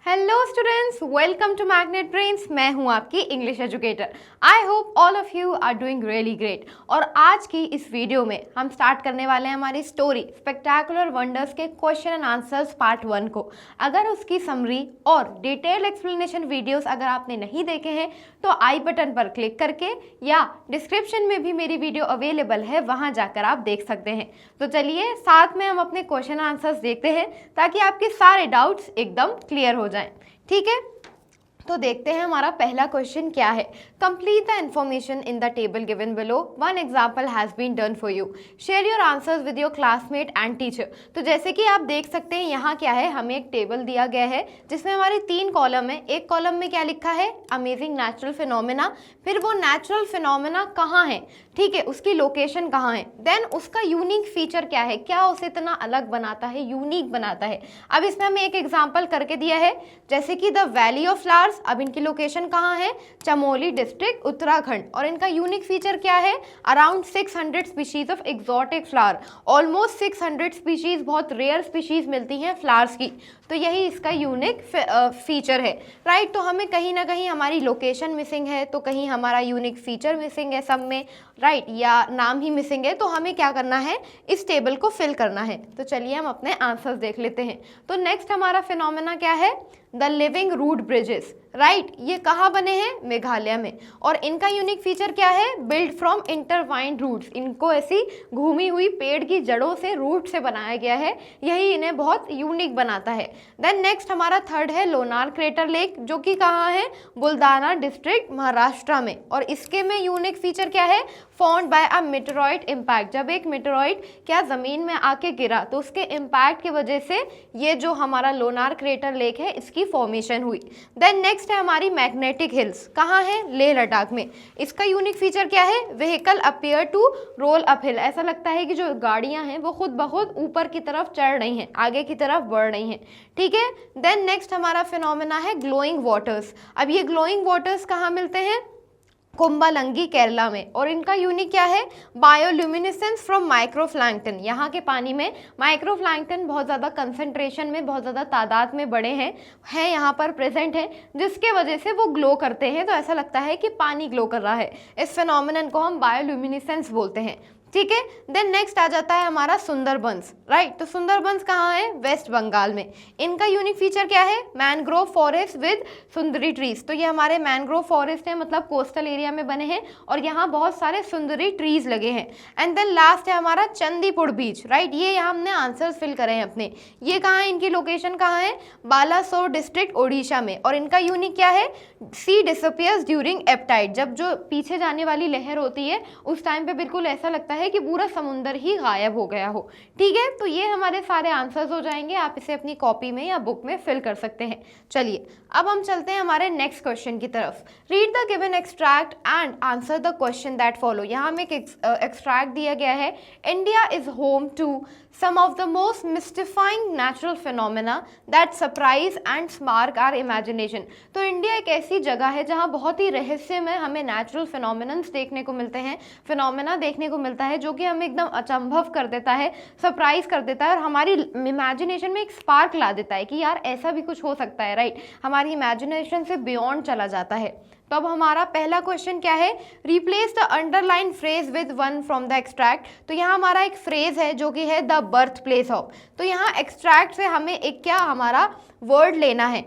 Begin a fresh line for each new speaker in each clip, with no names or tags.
Hello students, welcome to Magnet Brains. मैं हूं आपकी English educator. I hope all of you are doing really great. और आज की इस वीडियो में हम स्टार्ट करने वाले हैं हमारी स्टोरी स्पेक्टेकुलर वंडर्स के क्वेश्चन एंड आंसर्स पार्ट 1 को। अगर उसकी समरी और डिटेल एक्सप्लेनेशन वीडियोस अगर आपने नहीं देखे हैं तो आई बटन पर क्लिक करके या डिस्क्रिप्शन में भी मेरी वीडियो अवेलेबल है, वहां जाकर आप देख सकते हैं। तो चलिए साथ में हम अपने क्वेश्चन आंसर्स देखते हैं ताकि आपके सारे डाउट्स एकदम क्लियर हो जाएं। ठीक है, तो देखते हैं हमारा पहला क्वेश्चन क्या है। Complete the information in the table given below. One example has been done for you. Share your answers with your classmate and teacher. तो जैसे कि आप देख सकते हैं यहाँ क्या है, हमें एक टेबल दिया गया है जिसमें हमारे 3 कॉलम है। एक कॉलम में क्या लिखा है, अमेजिंग नेचुरल फिनोमेना। फिर वो नेचुरल फिनोमेना कहाँ है, ठीक है, उसकी लोकेशन कहाँ है, देन उसका यूनिक फीचर क्या है, क्या उसे इतना अलग बनाता है, यूनिक बनाता है। अब इसमें हमें एक एग्जाम्पल करके दिया है जैसे कि द वैली ऑफ फ्लावर्स। अब इनकी लोकेशन कहाँ है, चमोली डिस्ट्रिक्ट उत्तराखंड। और इनका यूनिक फीचर क्या है, around 600 species of exotic flower. Almost 600 species, बहुत रेयर स्पीशीज मिलती हैं फ्लावर्स की। तो यही इसका यूनिक फीचर है, राइट। तो हमें कहीं ना कहीं हमारी लोकेशन मिसिंग है, तो कहीं हमारा यूनिक फीचर मिसिंग है सब में, राइट, या नाम ही मिसिंग है। तो हमें क्या करना है, इस टेबल को फिल करना है। तो चलिए हम अपने आंसर्स देख लेते हैं। तो नेक्स्ट हमारा फिनोमेना क्या है, the living root bridges, right. ये कहाँ बने हैं, मेघालय में। और इनका यूनिक फीचर क्या है, बिल्ड फ्रॉम इंटरवाइंड रूट्स। इनको ऐसी घूमी हुई पेड़ की जड़ों से, रूट से बनाया गया है, यही इन्हें बहुत यूनिक बनाता है। देन नेक्स्ट हमारा थर्ड है लोनार क्रेटर लेक, जो कि कहाँ है, बुल्दाना डिस्ट्रिक्ट महाराष्ट्र में। और इसके में यूनिक फीचर क्या है, formed by a meteoroid impact. जब एक मेटेरॉइड क्या जमीन में आके गिरा तो उसके इम्पैक्ट की वजह से ये जो हमारा लोनार क्रेटर लेक है इसकी फॉर्मेशन हुई। देन नेक्स्ट है हमारी मैग्नेटिक हिल्स, कहाँ है, लेह लद्दाख में। इसका यूनिक फीचर क्या है, vehicle appear to roll up hill. ऐसा लगता है कि जो गाड़ियां हैं वो खुद ब खुद ऊपर की तरफ चढ़ रही हैं, आगे की तरफ बढ़ रही हैं, ठीक है। देन नेक्स्ट हमारा फिनोमेना है ग्लोइंग वाटर्स। अब ये ग्लोइंग वाटर्स कहाँ मिलते हैं, कुंबालंगी केरला में। और इनका यूनिक क्या है, बायोल्यूमिनेसेंस फ्रॉम माइक्रोप्लैंक्टन। यहाँ के पानी में माइक्रोप्लैंक्टन बहुत ज़्यादा कंसंट्रेशन में, बहुत ज़्यादा तादाद में बड़े हैं यहाँ पर प्रेजेंट हैं, जिसके वजह से वो ग्लो करते हैं। तो ऐसा लगता है कि पानी ग्लो कर रहा है। इस फिनोमेनन को हम बायोल्यूमिनेसेंस बोलते हैं, ठीक है। देन नेक्स्ट आ जाता है हमारा सुंदरबंस, राइट। तो सुंदरबंस कहाँ है, वेस्ट बंगाल में। इनका यूनिक फीचर क्या है, mangrove forest with Sundari trees. तो ये हमारे मैनग्रोव फॉरेस्ट है, मतलब कोस्टल एरिया में बने हैं और यहाँ बहुत सारे सुंदरी ट्रीज लगे हैं। एंड देन लास्ट है हमारा चंदीपुर बीच, राइट। ये यहाँ हमने आंसर्स फिल करे हैं अपने। ये कहाँ है, इनकी लोकेशन कहाँ है, बालासोर डिस्ट्रिक्ट ओडिशा में। और इनका यूनिक क्या है, सी डिसअपियर्स ड्यूरिंग एब टाइड। जब जो पीछे जाने वाली लहर होती है उस टाइम पे बिल्कुल ऐसा लगता है कि पूरा समुंदर ही गायब हो गया हो, ठीक है। तो ये हमारे सारे आंसर्स हो जाएंगे, आप इसे अपनी कॉपी में या बुक में फिल कर सकते हैं। चलिए अब हम चलते हैं हमारे नेक्स्ट क्वेश्चन की तरफ। Read the given extract and answer the question that follow. यहाँ हमें एक एक्सट्रैक्ट दिया गया है, India is home to some of the most mystifying natural phenomena that surprise and spark our imagination। तो इंडिया एक ऐसी जगह है जहाँ बहुत ही रहस्यमय हमें नेचुरल फिनोमेनन्स देखने को मिलते हैं, फिनोमेना देखने को मिलता है जो कि हमें एकदम अचंभव कर देता है, सरप्राइज कर देता है और हमारी इमेजिनेशन में एक स्पार्क ला देता है कि यार ऐसा भी कुछ हो सकता है, राइट। हमारी इमेजिनेशन से बियॉन्ड चला जाता है। तो अब हमारा पहला क्वेश्चन क्या है, replace the underline phrase with one from the extract. तो यहाँ हमारा एक फ्रेज है जो कि है द बर्थ प्लेस ऑफ। तो यहाँ एक्सट्रैक्ट से हमें एक क्या हमारा वर्ड लेना है।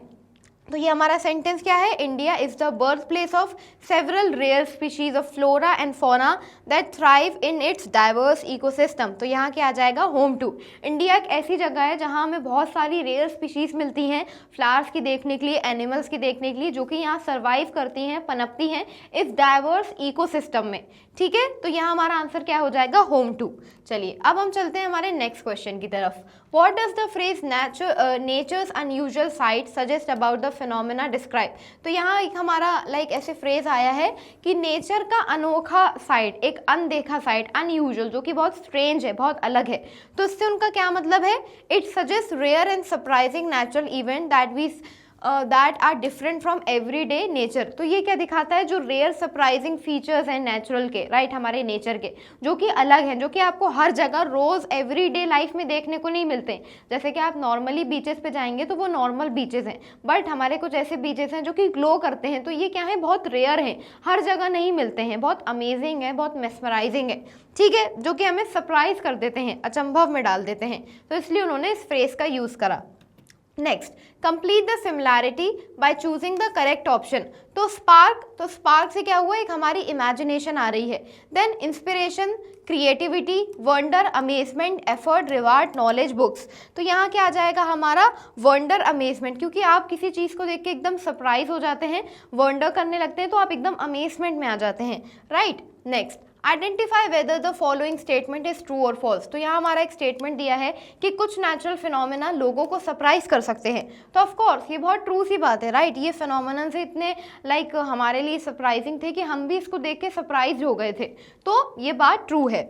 तो ये हमारा सेंटेंस क्या है, India is the birthplace of several rare species of flora and fauna that thrive in its diverse ecosystem. तो यहाँ क्या आ जाएगा, होम टू। इंडिया एक ऐसी जगह है जहाँ हमें बहुत सारी रेयर स्पीशीज मिलती हैं फ्लावर्स की देखने के लिए, एनिमल्स की देखने के लिए, जो कि यहाँ सर्वाइव करती हैं, पनपती हैं इस डाइवर्स इकोसिस्टम में, ठीक है। तो यहाँ हमारा आंसर क्या हो जाएगा, होम टू। चलिए अब हम चलते हैं हमारे नेक्स्ट क्वेश्चन की तरफ। What does the phrase nature's unusual sight suggest about the phenomena describe. तो यहाँ एक हमारा ऐसे फ्रेज आया है कि नेचर का अनोखा साइट, एक अनदेखा साइट, अनयूजुअल, जो कि बहुत स्ट्रेंज है, बहुत अलग है। तो इससे उनका क्या मतलब है, it suggest rare and surprising natural event that we that are different from everyday nature. तो ये क्या दिखाता है, जो रेयर सरप्राइजिंग फीचर्स हैं नेचुरल के, राइट, हमारे नेचर के, जो कि अलग हैं, जो कि आपको हर जगह रोज एवरीडे लाइफ में देखने को नहीं मिलते। जैसे कि आप नॉर्मली बीचेस पे जाएंगे तो वो नॉर्मल बीचेस हैं, बट हमारे कुछ ऐसे बीचेस हैं जो कि ग्लो करते हैं, तो ये क्या है, बहुत रेयर हैं, हर जगह नहीं मिलते हैं, बहुत अमेजिंग है, बहुत मेस्मराइजिंग है, ठीक है, जो कि हमें सरप्राइज कर देते हैं, अचंभव में डाल देते हैं। तो इसलिए उन्होंने इस फ्रेज का यूज करा। Next, complete the similarity by choosing the correct option. तो स्पार्क से क्या हुआ, एक हमारी इमेजिनेशन आ रही है, then inspiration, creativity, wonder, amazement, effort, reward, knowledge, books. तो यहाँ क्या आ जाएगा हमारा, वंडर, अमेजमेंट, क्योंकि आप किसी चीज़ को देख के एकदम सरप्राइज हो जाते हैं, वंडर करने लगते हैं, तो आप एकदम अमेजमेंट में आ जाते हैं, right. Next, identify whether the following statement is true और फॉल्स। तो यहाँ हमारा एक स्टेटमेंट दिया है कि कुछ नेचुरल फिनोमेना लोगों को सरप्राइज कर सकते हैं, तो ऑफ कोर्स ये बहुत ट्रू सी बात है, राइट। ये फिनोमेना से इतने हमारे लिए सरप्राइजिंग थे कि हम भी इसको देख के सरप्राइज हो गए थे, तो ये बात ट्रू है।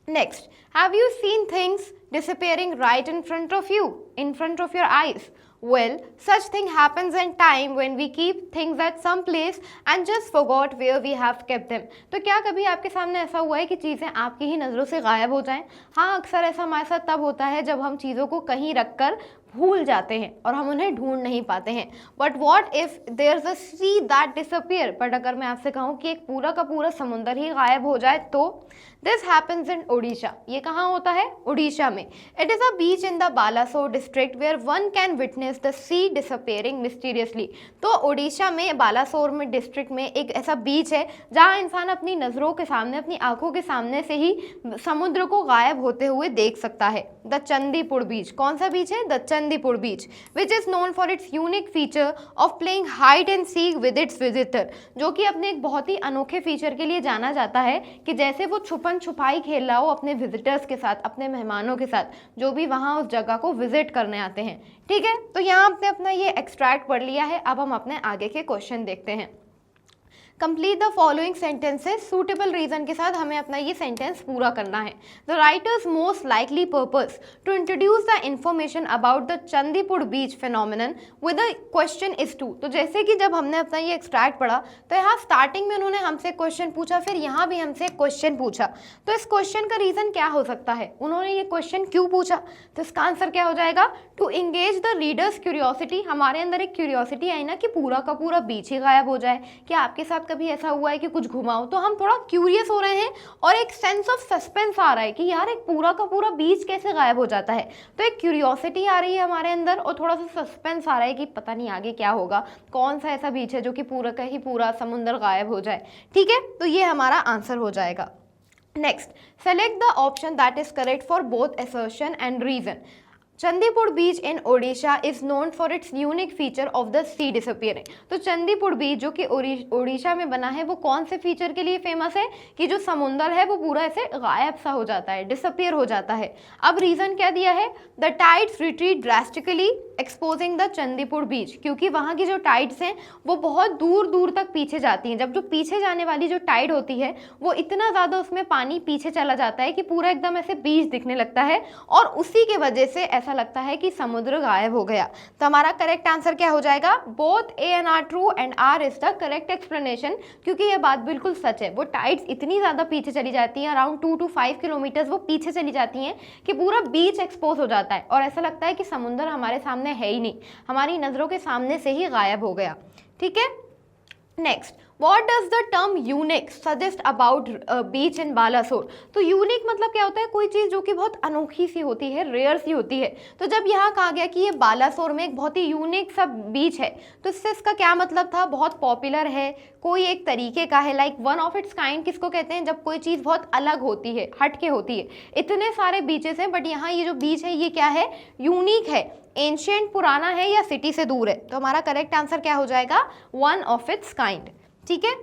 Next, have you seen things disappearing right in front of your eyes? Well, such thing happens in time when we keep things at some place and just forgot where we have kept them. तो क्या कभी आपके सामने ऐसा हुआ है कि चीज़ें आपकी ही नज़रों से गायब हो जाएं? हाँ, अक्सर ऐसा हमारे साथ तब होता है जब हम चीज़ों को कहीं रख कर भूल जाते हैं और हम उन्हें ढूंढ नहीं पाते हैं। But what if there is a sea that disappear, but अगर मैं आपसे कहूँ कि एक पूरा का पूरा समुंदर ही गायब हो जाए, तो दिस हैपन्स इन ओडिशा। ये कहाँ होता है, उड़ीसा में। It is a beach in the Balasore district where one can witness the sea disappearing mysteriously. तो उड़ीसा में बालासोर में डिस्ट्रिक्ट में एक ऐसा बीच है जहाँ इंसान अपनी नज़रों के सामने, अपनी आंखों के सामने से ही समुद्र को गायब होते हुए देख सकता है। द चंदीपुर बीच, कौन सा बीच है, the Chandipur beach, which is known for its unique feature of playing hide and seek with its visitor. जो कि अपने एक बहुत ही अनोखे फीचर के लिए जाना जाता है कि जैसे वो छुपन छुपाई खेल रहा हो अपने विजिटर्स के साथ, अपने मेहमानों के साथ, जो भी वहाँ उस जगह को विजिट करने आते हैं, ठीक है। तो यहाँ आपने अपना ये एक्सट्रैक्ट पढ़ लिया है। अब हम अपने आगे के क्वेश्चन देखते हैं। Complete the following sentences, suitable reason के साथ हमें अपना ये सेंटेंस पूरा करना है। The writer's most likely purpose to introduce the information about the Chandipur beach phenomenon with the question is to. तो जैसे कि जब हमने अपना ये एक्सट्रैक्ट पढ़ा तो यहाँ स्टार्टिंग में उन्होंने हमसे क्वेश्चन पूछा, फिर यहाँ भी हमसे क्वेश्चन पूछा। तो इस क्वेश्चन का रीजन क्या हो सकता है, उन्होंने ये क्वेश्चन क्यों पूछा? तो इसका आंसर क्या हो जाएगा, to engage the reader's curiosity. हमारे अंदर एक क्यूरियोसिटी आई ना कि पूरा का पूरा बीच ही गायब हो जाए। क्या आपके साथ कभी ऐसा हुआ है कि कुछ घुमाओ तो हम थोड़ा क्यूरियस हो रहे हैं और एक सेंस ऑफ सस्पेंस आ रहा है कि यार एक पूरा का पूरा बीच कैसे गायब हो जाता है? तो एक क्यूरियोसिटी आ रही है हमारे अंदर और थोड़ा सा सस्पेंस आ रहा है कि पता नहीं आगे क्या होगा, कौन सा ऐसा बीच है जो कि पूरा का ही पूरा समुद्र गायब हो जाए, ठीक है। तो ये हमारा आंसर हो जाएगा। Next, select the option that is correct for both assertion and reason. Chandipur beach in Odisha is known for its unique feature of the sea disappearing. तो चंदीपुर बीच जो कि ओडिशा में बना है वो कौन से फीचर के लिए फेमस है कि जो समुंदर है वो पूरा ऐसे गायब सा हो जाता है, डिसअपियर हो जाता है। अब रीजन क्या दिया है, the tides retreat drastically exposing the Chandipur beach, क्योंकि वहाँ की जो टाइड्स हैं वो बहुत दूर दूर तक पीछे जाती हैं। जब जो पीछे जाने वाली जो टाइड होती है वो इतना ज़्यादा उसमें पानी पीछे चला जाता है कि पूरा एकदम ऐसे बीच दिखने लगता है और उसी की वजह से ऐसा लगता है कि समुद्र गायब हो गया। तो हमारा करेक्ट आंसर क्या हो जाएगा, both A and R true and R is the correct explanation, क्योंकि ये बात बिल्कुल सच है। वो टाइड्स इतनी ज़्यादा पीछे चली जाती हैं, अराउंड 2 to 5 किलोमीटर्स वो पीछे चली जाती हैं कि पूरा बीच एक्सपोज हो जाता है और ऐसा लगता है कि समुद्र हमारे सामने है ही नहीं, हमारी नज़रों के सामने से ही गायब हो गया, ठीक है। Next, What does the term unique suggest about beach in Balasore? तो यूनिक मतलब क्या होता है, कोई चीज़ जो कि बहुत अनोखी सी होती है, रेयर सी होती है। तो जब यहाँ कहा गया कि ये बालासोर में एक बहुत ही यूनिक सा बीच है तो इससे इसका क्या मतलब था, बहुत पॉपुलर है, कोई एक तरीके का है, like one of its kind किसको कहते हैं, जब कोई चीज़ बहुत अलग होती है, हटके होती है। इतने सारे बीचेस हैं बट यहाँ ये जो बीच है ये क्या है, यूनिक है, एंशिएंट पुराना है या सिटी से दूर है। तो हमारा करेक्ट आंसर क्या हो जाएगा, वन ऑफ इट्स काइंड, ठीक है।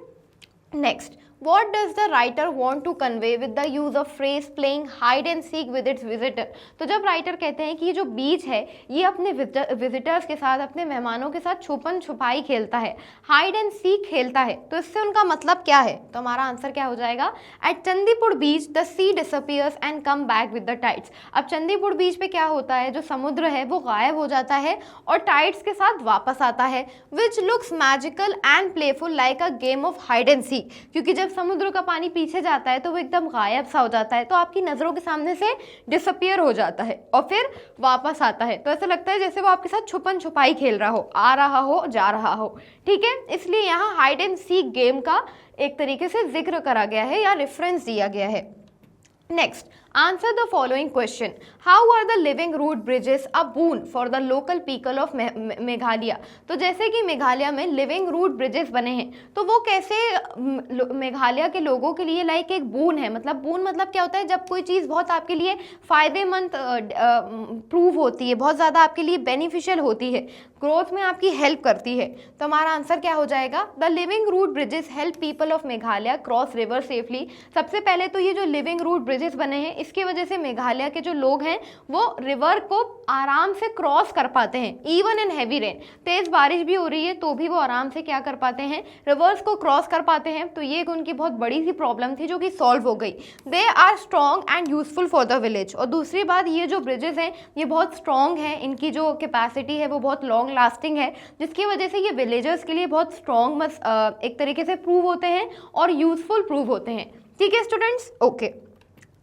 Next, What does the writer want to convey with the use of phrase playing hide and seek with its visitor? तो जब राइटर कहते हैं कि ये जो बीच है ये अपने विजिटर्स के साथ, अपने मेहमानों के साथ छुपन छुपाई खेलता है, हाइड एंड सीक खेलता है, तो इससे उनका मतलब क्या है? तो हमारा आंसर क्या हो जाएगा? At Chandipur beach the sea disappears and come back with the tides. अब चंदीपुर बीच पे क्या होता है, जो समुद्र है वो गायब हो जाता है और टाइड्स के साथ वापस आता है, which looks magical and playful like a game of hide and seek. क्योंकि जब समुद्र का पानी पीछे जाता है तो वो एकदम गायब सा हो जाता है, तो आपकी नज़रों के सामने से डिसअपियर हो जाता है और फिर वापस आता है, तो ऐसा लगता है जैसे वो आपके साथ छुपन छुपाई खेल रहा हो, आ रहा हो जा रहा हो। ठीक है, इसलिए यहाँ हाइड एंड सीक गेम का एक तरीके से जिक्र करा गया है या रेफरेंस दिया गया है। Next, answer the following question. How are the living root bridges a boon for the local people of Meghalaya? तो जैसे कि मेघालय में लिविंग रूट ब्रिजेस बने हैं, तो वो कैसे मेघालय के लोगों के लिए लाइक एक बून है। मतलब बून मतलब क्या होता है? जब कोई चीज़ बहुत आपके लिए फ़ायदेमंद प्रूव होती है, बहुत ज़्यादा आपके लिए बेनिफिशियल होती है, ग्रोथ में आपकी हेल्प करती है। तो हमारा आंसर क्या हो जाएगा? The living root bridges help people of Meghalaya cross river safely. सबसे पहले तो ये जो लिविंग रूट ब्रिजेस बने हैं इसकी वजह से मेघालय के जो लोग हैं वो रिवर को आराम से क्रॉस कर पाते हैं, इवन इन हैवी रेन। तेज बारिश भी हो रही है तो भी वो आराम से क्या कर पाते हैं? रिवर्स को क्रॉस कर पाते हैं। तो ये एक उनकी बहुत बड़ी सी प्रॉब्लम थी जो कि सॉल्व हो गई। They are strong and useful for the village. और दूसरी बात, ये जो ब्रिजेस हैं ये बहुत स्ट्रॉन्ग हैं, इनकी जो कैपेसिटी है वो बहुत लॉन्ग लास्टिंग है, जिसकी वजह से ये विलेजर्स के लिए बहुत स्ट्रॉन्ग एक तरीके से प्रूव होते हैं और यूजफुल प्रूव होते हैं। ठीक है स्टूडेंट्स, ओके।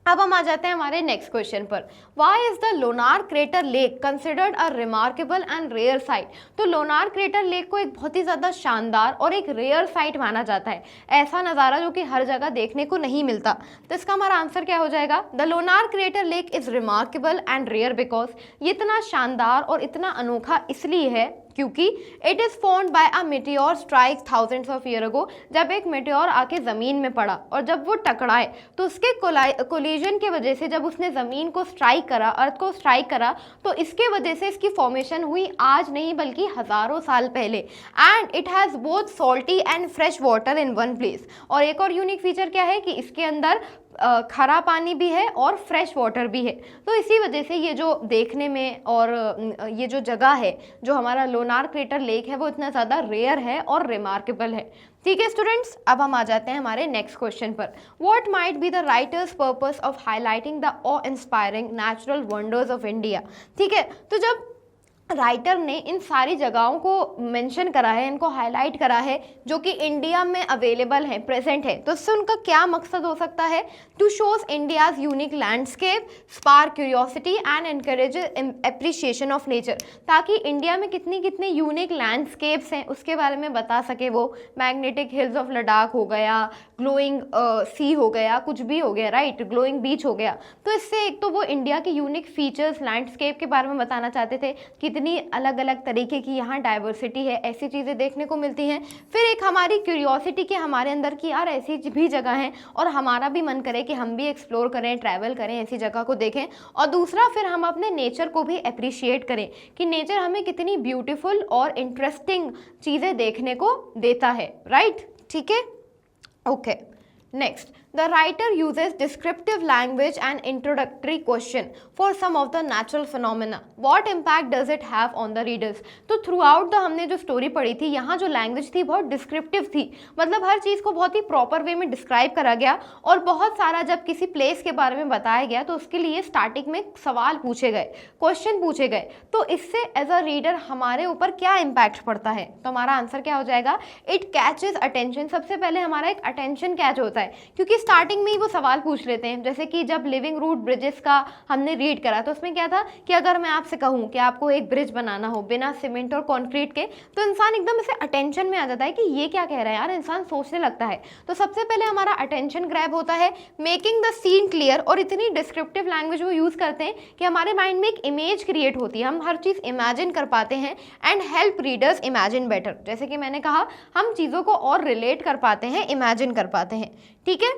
अब हम आ जाते हैं हमारे नेक्स्ट क्वेश्चन पर। Why is the Lonar crater lake considered a remarkable and rare sight? तो लोनार क्रेटर लेक को एक बहुत ही ज़्यादा शानदार और एक रेयर साइट माना जाता है, ऐसा नज़ारा जो कि हर जगह देखने को नहीं मिलता। तो इसका हमारा आंसर क्या हो जाएगा? The Lonar crater lake is remarkable and rare because ये इतना शानदार और इतना अनोखा इसलिए है क्योंकि it is formed by a meteor strike thousands of year ago. जब एक मेटियोर आके ज़मीन में पड़ा और जब वो टकराए तो उसके कोलिजन की वजह से, जब उसने ज़मीन को स्ट्राइक करा, अर्थ को स्ट्राइक करा, तो इसके वजह से इसकी फॉर्मेशन हुई आज नहीं बल्कि हज़ारों साल पहले। And it has both salty and fresh water in one place. और एक और यूनिक फीचर क्या है कि इसके अंदर खरा पानी भी है और फ्रेश वाटर भी है। तो इसी वजह से ये जो देखने में और ये जो जगह है, जो हमारा लोनार क्रेटर लेक है, वो इतना ज़्यादा रेयर है और रिमार्केबल है। ठीक है स्टूडेंट्स, अब हम आ जाते हैं हमारे नेक्स्ट क्वेश्चन पर। What might be the writers purpose of highlighting the of inspiring natural wonders of India? ठीक है, तो जब राइटर ने इन सारी जगहों को मेंशन करा है, इनको हाईलाइट करा है जो कि इंडिया में अवेलेबल है, प्रेजेंट है, तो इससे उनका क्या मकसद हो सकता है? To shows India's unique landscape, spark curiosity and encourage appreciation of nature. ताकि इंडिया में कितनी कितने यूनिक लैंडस्केप्स हैं उसके बारे में बता सके वो। मैग्नेटिक हिल्स ऑफ लद्दाख हो गया, ग्लोइंग सी हो गया, कुछ भी हो गया, राइट, ग्लोइंग बीच हो गया। तो इससे एक तो वो इंडिया के यूनिक फीचर्स, लैंडस्केप के बारे में बताना चाहते थे, कितनी अलग अलग तरीके की यहाँ डाइवर्सिटी है, ऐसी चीज़ें देखने को मिलती हैं। फिर एक हमारी क्यूरियोसिटी कि हमारे अंदर की यार ऐसी भी जगह हैं और हमारा भी मन करे कि हम भी एक्सप्लोर करें, ट्रैवल करें, ऐसी जगह को देखें। और दूसरा, फिर हम अपने नेचर को भी अप्रिशिएट करें कि नेचर हमें कितनी ब्यूटीफुल और इंटरेस्टिंग चीज़ें देखने को देता है, राइट। ठीक है, okay. Next, the writer uses descriptive language and introductory question for some of the natural phenomena. What impact does it have on the readers? तो throughout the हमने जो स्टोरी पढ़ी थी, यहाँ जो लैंग्वेज थी बहुत डिस्क्रिप्टिव थी, मतलब हर चीज़ को बहुत ही प्रॉपर वे में डिस्क्राइब करा गया। और बहुत सारा जब किसी प्लेस के बारे में बताया गया तो उसके लिए स्टार्टिंग में सवाल पूछे गए, क्वेश्चन पूछे गए। तो इससे एज अ रीडर हमारे ऊपर क्या इम्पैक्ट पड़ता है? तो हमारा आंसर क्या हो जाएगा? It catches attention. सबसे पहले हमारा एक अटेंशन कैच होता है क्योंकि स्टार्टिंग में ही वो सवाल पूछ लेते हैं। जैसे कि जब लिविंग रूट ब्रिजेस का हमने रीड करा तो उसमें क्या था कि अगर मैं आपसे कहूँ कि आपको एक ब्रिज बनाना हो बिना सीमेंट और कंक्रीट के, तो इंसान एकदम से अटेंशन में आ जाता है कि ये क्या कह रहा है यार, इंसान सोचने लगता है। तो सबसे पहले हमारा अटेंशन ग्रैब होता है, मेकिंग द सीन क्लियर। और इतनी डिस्क्रिप्टिव लैंग्वेज वो यूज़ करते हैं कि हमारे माइंड में एक इमेज क्रिएट होती है, हम हर चीज़ इमेजिन कर पाते हैं। And help readers imagine better. जैसे कि मैंने कहा, हम चीज़ों को और रिलेट कर पाते हैं, इमेजिन कर पाते हैं। ठीक है,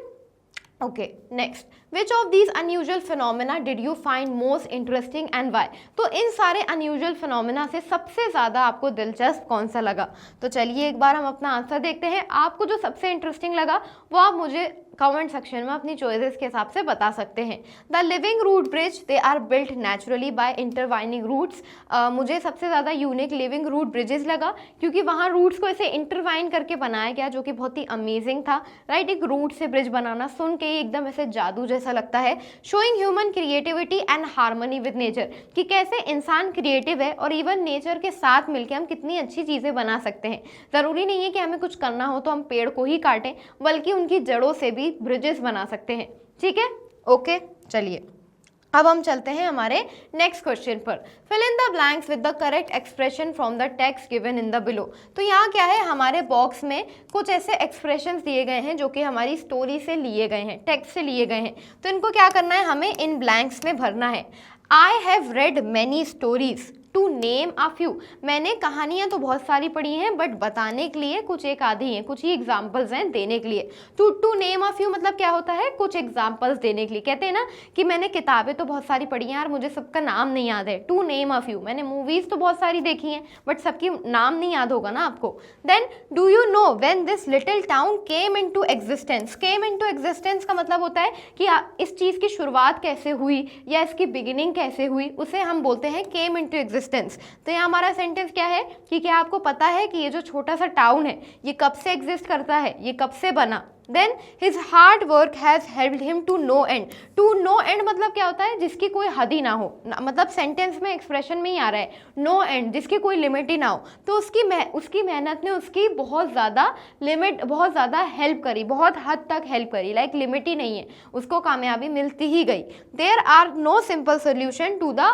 okay next, which of these unusual phenomena did you find most interesting and why? तो इन सारे अनयूजुअल फिनोमेना से सबसे ज़्यादा आपको दिलचस्प कौन सा लगा? तो चलिए एक बार हम अपना आंसर देखते हैं। आपको जो सबसे इंटरेस्टिंग लगा वो आप मुझे कमेंट सेक्शन में अपनी चॉइसेस के हिसाब से बता सकते हैं। The living root bridge, they are built naturally by intertwining roots. मुझे सबसे ज़्यादा यूनिक लिविंग रूट ब्रिजेस लगा क्योंकि वहाँ रूट्स को ऐसे इंटरवाइन करके बनाया गया जो कि बहुत ही अमेजिंग था, राइट। एक रूट से ब्रिज बनाना सुन के एकदम ऐसे जादू जैसा लगता है। Showing human creativity and harmony with nature, कि कैसे इंसान क्रिएटिव है और इवन नेचर के साथ मिलकर हम कितनी अच्छी चीज़ें बना सकते हैं। ज़रूरी नहीं है कि हमें कुछ करना हो तो हम पेड़ को ही काटें, बल्कि उनकी जड़ों से भी ब्रिजेस बना सकते हैं, ठीक है। ओके चलिए अब हम चलते हैं हमारे नेक्स्ट क्वेश्चन पर। Fill in the blanks with the correct expression from the text given in the below. तो यहाँ क्या है, हमारे बॉक्स में कुछ ऐसे एक्सप्रेशंस दिए गए हैं जो कि हमारी स्टोरी से लिए गए हैं, टेक्स्ट से लिए गए हैं। तो इनको क्या करना है, हमें इन ब्लैंक्स में भरना है। I have read many stories to name a few. मैंने कहानियाँ तो बहुत सारी पढ़ी हैं बट बताने के लिए कुछ एक आधी हैं, कुछ ही एग्जाम्पल्स हैं देने के लिए। टू नेम अ फ्यू मतलब क्या होता है, कुछ एग्जाम्पल्स देने के लिए। कहते हैं ना कि मैंने किताबें तो बहुत सारी पढ़ी हैं यार, मुझे सबका नाम नहीं याद है। टू नेम अ फ्यू, मैंने मूवीज तो बहुत सारी देखी हैं बट सबकी नाम नहीं याद होगा ना आपको। Then do you know when this little town came into existence. Came into existence का मतलब होता है कि इस चीज़ की शुरुआत कैसे हुई या इसकी बिगिनिंग कैसे हुई, उसे हम बोलते हैं केम इनटू एग्जिस्टेंस। तो यहाँ हमारा सेंटेंस क्या है कि क्या आपको पता है कि ये जो छोटा सा टाउन है ये कब से एग्जिस्ट करता है, ये कब से बना। Then his hard work has helped him to no end. To no end मतलब क्या होता है, जिसकी कोई हद ही ना हो, मतलब सेंटेंस में एक्सप्रेशन में ही आ रहा है नो एंड, जिसकी कोई लिमिट ही ना हो। तो उसकी मेहनत ने उसकी बहुत ज़्यादा हेल्प करी, बहुत हद तक हेल्प करी, लाइक लिमिट ही नहीं है, उसको कामयाबी मिलती ही गई। There are no simple solution to the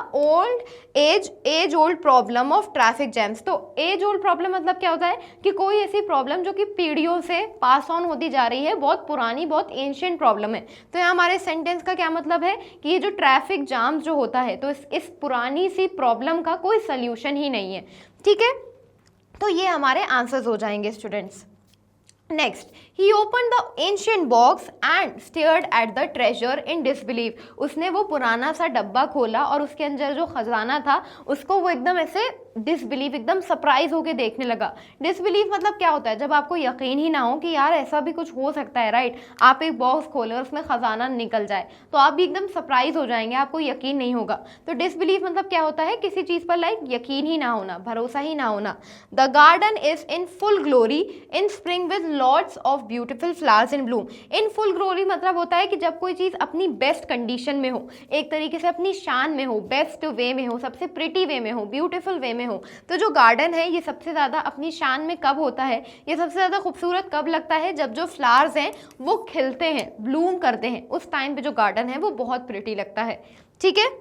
age old problem of traffic jams. तो एज ओल्ड प्रॉब्लम मतलब क्या होता है कि कोई ऐसी प्रॉब्लम जो कि पीढ़ियों से पास ऑन होती जा रही है, बहुत पुरानी, बहुत एंशिएंट प्रॉब्लम है। तो यहाँ हमारे सेंटेंस का क्या मतलब है कि ये जो ट्रैफिक जाम जो होता है तो इस पुरानी सी प्रॉब्लम का कोई सल्यूशन ही नहीं है, ठीक है। तो ये हमारे आंसर्स हो जाएंगे students. Next, he open the ancient box and stared at the treasure in disbelief. उसने वो पुराना सा डब्बा खोला और उसके अंदर जो खजाना था उसको वो एकदम ऐसे डिसबिलीव, एकदम सरप्राइज होके देखने लगा। डिसबिलीव मतलब क्या होता है, जब आपको यकीन ही ना हो कि यार ऐसा भी कुछ हो सकता है, राइट। आप एक बॉक्स खोले और उसमें खजाना निकल जाए तो आप भी एकदम सरप्राइज हो जाएंगे, आपको यकीन नहीं होगा। तो डिसबिलीव मतलब क्या होता है, किसी चीज़ पर लाइक यकीन ही ना होना, भरोसा ही ना होना। The garden is in full glory in spring with lots of beautiful flowers in Bloom. In full glory मतलब होता है कि जब कोई चीज़ अपनी बेस्ट कंडीशन में हो, एक तरीके से अपनी शान में हो, बेस्ट वे में हो, सबसे प्रिटी वे में हो, ब्यूटीफुल वे में हो। तो जो गार्डन है ये सबसे ज़्यादा अपनी शान में कब होता है, ये सबसे ज़्यादा खूबसूरत कब लगता है, जब जो फ्लावर्स हैं वो खिलते हैं, ब्लूम करते हैं, उस टाइम पे जो गार्डन है वो बहुत प्रिटी लगता है, ठीक है।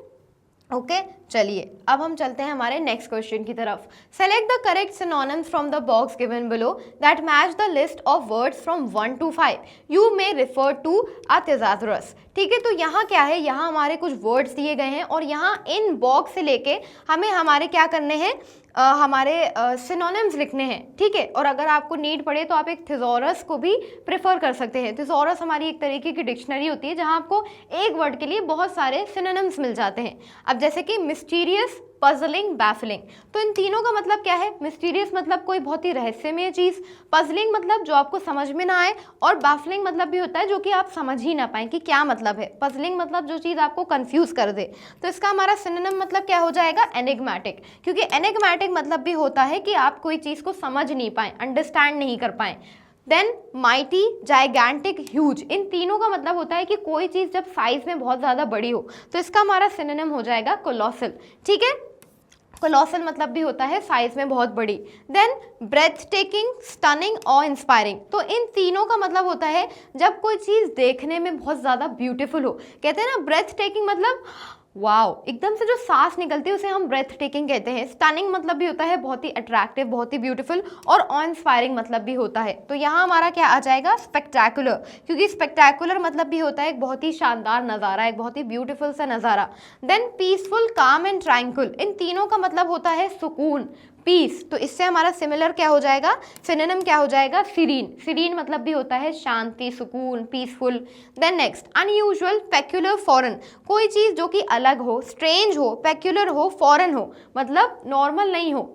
ओके चलिए अब हम चलते हैं हमारे नेक्स्ट क्वेश्चन की तरफ। Select the correct synonyms from the box given below that match the list of words from 1 to 5। You may refer to a thesaurus. ठीक है, तो यहाँ क्या है, यहाँ हमारे कुछ वर्ड्स दिए गए हैं और यहाँ इन बॉक्स से लेके हमें हमारे क्या करने हैं, हमारे सिनोनिम्स लिखने हैं, ठीक है। और अगर आपको नीड पड़े तो आप एक थिसॉरस को भी प्रेफर कर सकते हैं। थिसॉरस हमारी एक तरीके की डिक्शनरी होती है जहाँ आपको एक वर्ड के लिए बहुत सारे सिनोनिम्स मिल जाते हैं। अब जैसे कि मिस्टीरियस, पजलिंग, बैफलिंग, तो इन तीनों का मतलब क्या है। मिस्टीरियस मतलब कोई बहुत ही रहस्यमय चीज़, पजलिंग मतलब जो आपको समझ में ना आए, और बैफलिंग मतलब भी होता है जो कि आप समझ ही ना पाएं कि क्या मतलब है। पजलिंग मतलब जो चीज़ आपको कंफ्यूज कर दे। तो इसका हमारा सिनोनिम मतलब क्या हो जाएगा, एनिग्मेटिक, क्योंकि एनिग्मेटिक मतलब भी होता है कि आप कोई चीज़ को समझ नहीं पाएँ, अंडरस्टैंड नहीं कर पाएँ। देन माइटी, जाइगैंटिक, ह्यूज, इन तीनों का मतलब होता है कि कोई चीज़ जब साइज में बहुत ज़्यादा बड़ी हो, तो इसका हमारा सिनोनिम हो जाएगा कोलोसल, ठीक है। कोलोसल मतलब भी होता है साइज में बहुत बड़ी। देन ब्रेथ टेकिंग, स्टनिंग और इंस्पायरिंग, तो इन तीनों का मतलब होता है जब कोई चीज़ देखने में बहुत ज़्यादा ब्यूटीफुल हो। कहते हैं ना ब्रेथ टेकिंग मतलब वाओ, एकदम से जो सांस निकलती है उसे हम ब्रेथ टेकिंग कहते हैं। स्टनिंग मतलब भी होता है बहुत ही अट्रैक्टिव, बहुत ही ब्यूटीफुल, और ऑ इंस्पायरिंग मतलब भी होता है। तो यहाँ हमारा क्या आ जाएगा, स्पेक्टैकुलर, क्योंकि स्पेक्टैकुलर मतलब भी होता है एक बहुत ही शानदार नज़ारा, एक बहुत ही ब्यूटीफुल सा नज़ारा। देन पीसफुल, काम एंड ट्रैंक्विल, इन तीनों का मतलब होता है सुकून, पीस, तो इससे हमारा सिमिलर क्या हो जाएगा, सिनोनिम क्या हो जाएगा, सीरीन। सीरीन मतलब भी होता है शांति, सुकून, peaceful. Then next unusual, peculiar, foreign, कोई चीज़ जो कि अलग हो, स्ट्रेंज हो, पेक्यूलर हो, फॉरेन हो, मतलब नॉर्मल नहीं हो,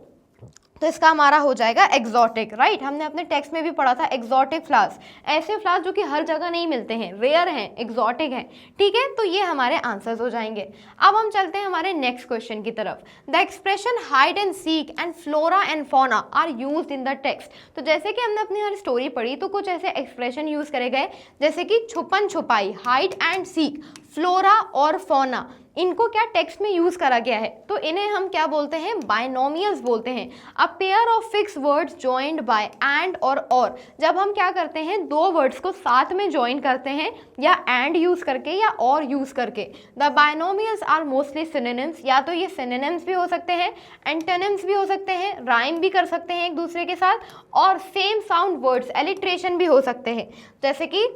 तो इसका हमारा हो जाएगा एग्जॉटिक, राइट। हमने अपने टेक्स्ट में भी पढ़ा था एग्जॉटिक फ्लावर्स, ऐसे फ्लावर्स जो कि हर जगह नहीं मिलते हैं, रेयर हैं, एग्जॉटिक हैं, ठीक है। तो ये हमारे आंसर्स हो जाएंगे। अब हम चलते हैं हमारे नेक्स्ट क्वेश्चन की तरफ। The expression hide and seek and flora and fauna are used in the text. तो जैसे कि हमने अपनी हर स्टोरी पढ़ी तो कुछ ऐसे एक्सप्रेशन यूज करे गए जैसे कि छुपन छुपाई, हाइड एंड सीक, फ्लोरा और फौना, इनको क्या टेक्स्ट में यूज करा गया है, तो इन्हें हम क्या बोलते हैं, बायनोमियल्स बोलते हैं। A pair of fix words joined by and और, जब हम क्या करते हैं, दो वर्ड्स को साथ में ज्वाइन करते हैं या एंड यूज करके या और यूज करके। द बायनोमियल्स आर मोस्टली सिनोनिम्स, या तो ये सिनोनिम्स भी हो सकते हैं, एंटोनिम्स भी हो सकते हैं, राइम भी कर सकते हैं एक दूसरे के साथ, और सेम साउंड वर्ड्स एलिट्रेशन भी हो सकते हैं। जैसे कि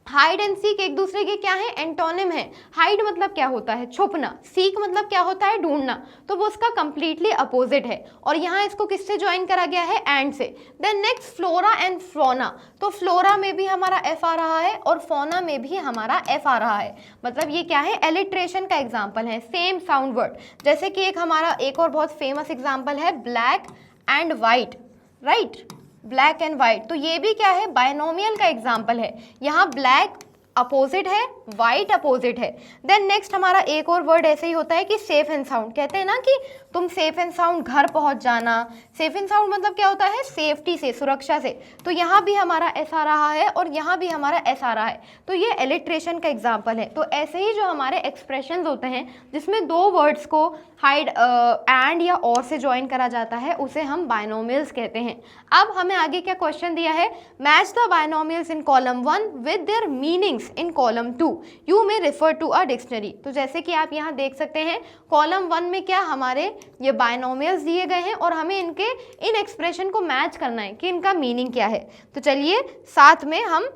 हाइड एंड सीक एक दूसरे के क्या है, एंटोनिम है। हाइड मतलब क्या होता है, छुपना, सीक मतलब क्या होता है, ढूंढना, तो वो उसका कंप्लीटली अपोजिट है, और यहाँ इसको किससे ज्वाइन करा गया है, एंड से। Then next flora and fauna, तो फ्लोरा में भी हमारा एफ आ रहा है और फौना में भी हमारा एफ आ रहा है, मतलब ये क्या है, एलिट्रेशन का एग्जाम्पल है, सेम साउंड वर्ड। जैसे कि एक हमारा एक और बहुत फेमस एग्जाम्पल है black and white, right, black and white, तो ये भी क्या है, बायनोमियल का एग्जाम्पल है। यहाँ ब्लैक अपोजिट है, वाइट अपोजिट है। देन नेक्स्ट हमारा एक और वर्ड ऐसे ही होता है कि सेफ एंड साउंड, कहते हैं ना कि तुम सेफ एंड साउंड घर पहुंच जाना। सेफ एंड साउंड मतलब क्या होता है, सेफ्टी से, सुरक्षा से, तो यहाँ भी हमारा एस आ रहा है और यहाँ भी हमारा एस आ रहा है, तो ये एलिट्रेशन का एग्जाम्पल है। तो ऐसे ही जो हमारे एक्सप्रेशंस होते हैं जिसमें दो वर्ड्स को हाइड एंड या और से ज्वाइन करा जाता है, उसे हम बायनोमियल्स कहते हैं। अब हमें आगे क्या क्वेश्चन दिया है, match the binomials in column 1 with their meanings in column 2, you may refer to a dictionary. तो जैसे कि आप यहाँ देख सकते हैं कॉलम 1 में क्या हमारे ये बायनोमियल्स दिए गए हैं और हमें इनके इन एक्सप्रेशन को मैच करना है कि इनका मीनिंग क्या है। तो चलिए साथ में हम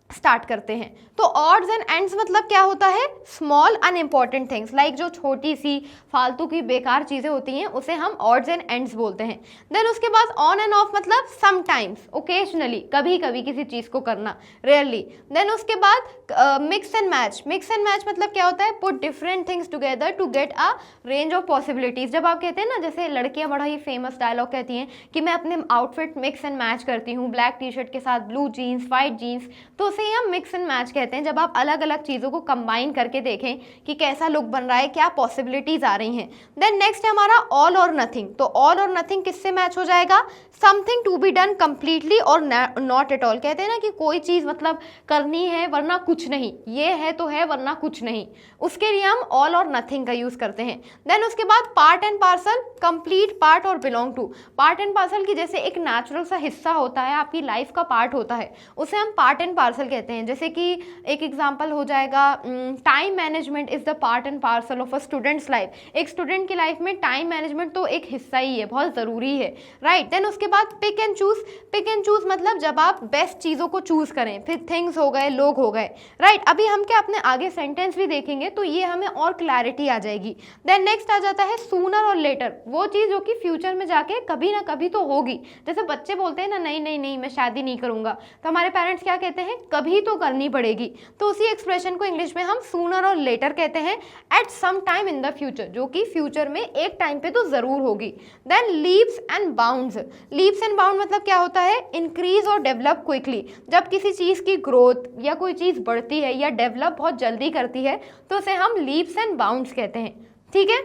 स्टार्ट करते हैं। तो ऑड्स एंड एंड्स मतलब क्या होता है, स्मॉल अनइम्पॉर्टेंट थिंग्स, लाइक जो छोटी सी फालतू की बेकार चीज़ें होती हैं उसे हम ऑड्स एंड एंड्स बोलते हैं। देन उसके बाद ऑन एंड ऑफ मतलब समटाइम्स, ओकेजनली, कभी कभी किसी चीज़ को करना, रेयरली। देन उसके बाद mix and match, mix and match मतलब क्या होता है, put different things together to get a range of possibilities. जब आप कहते हैं ना, जैसे लड़कियां बड़ा ही फेमस डायलॉग कहती हैं कि मैं अपने आउटफिट मिक्स एंड मैच करती हूँ, ब्लैक टी शर्ट के साथ ब्लू जीन्स, वाइट जीन्स, तो उसे हम मिक्स एंड मैच कहते हैं। जब आप अलग अलग चीज़ों को कंबाइन करके देखें कि कैसा लुक बन रहा है, क्या पॉसिबिलिटीज आ रही हैं। देन नेक्स्ट है हमारा ऑल और नथिंग, तो ऑल और नथिंग किससे मैच हो जाएगा, something to be done completely or not at all. कहते हैं ना कि कोई चीज़ मतलब करनी है वरना कुछ नहीं, ये है तो है वरना कुछ नहीं, उसके लिए हम ऑल और नथिंग का यूज़ करते हैं। देन उसके बाद part and parcel, complete, part और belong to. Part and parcel की जैसे एक नेचुरल सा हिस्सा होता है, आपकी लाइफ का पार्ट होता है, उसे हम पार्ट एंड पार्सल कहते हैं। जैसे कि एक एग्जांपल हो जाएगा, time management is the part and parcel of a students life. एक स्टूडेंट की लाइफ में टाइम मैनेजमेंट तो एक हिस्सा ही है, बहुत ज़रूरी है, राइट। देन उसके बाद pick and choose, pick and choose मतलब जब आप बेस्ट चीज़ों को चूज करें, फिर थिंग्स हो गए, लोग हो गए, राइट। अभी हम क्या अपने आगे सेंटेंस भी देखेंगे तो ये हमें और क्लैरिटी आ जाएगी। देन नेक्स्ट आ जाता है सूनर और लेटर, वो चीज़ जो कि फ्यूचर में जाके कभी ना कभी तो होगी। जैसे बच्चे बोलते हैं ना, नहीं नहीं नहीं मैं शादी नहीं करूंगा, तो हमारे पेरेंट्स क्या कहते हैं, कभी तो करनी पड़ेगी, तो उसी एक्सप्रेशन को इंग्लिश में हम सूनर और लेटर कहते हैं, at some time in the future, जो कि फ्यूचर में एक टाइम पे तो जरूर होगी। Then leaps and bounds, leaps and bound मतलब क्या होता है, इंक्रीज और डेवलप क्विकली। जब किसी चीज़ की ग्रोथ या कोई चीज़ बढ़ती है या डेवलप बहुत जल्दी करती है तो उसे हम लीप्स एंड बाउंड्स कहते हैं, ठीक है,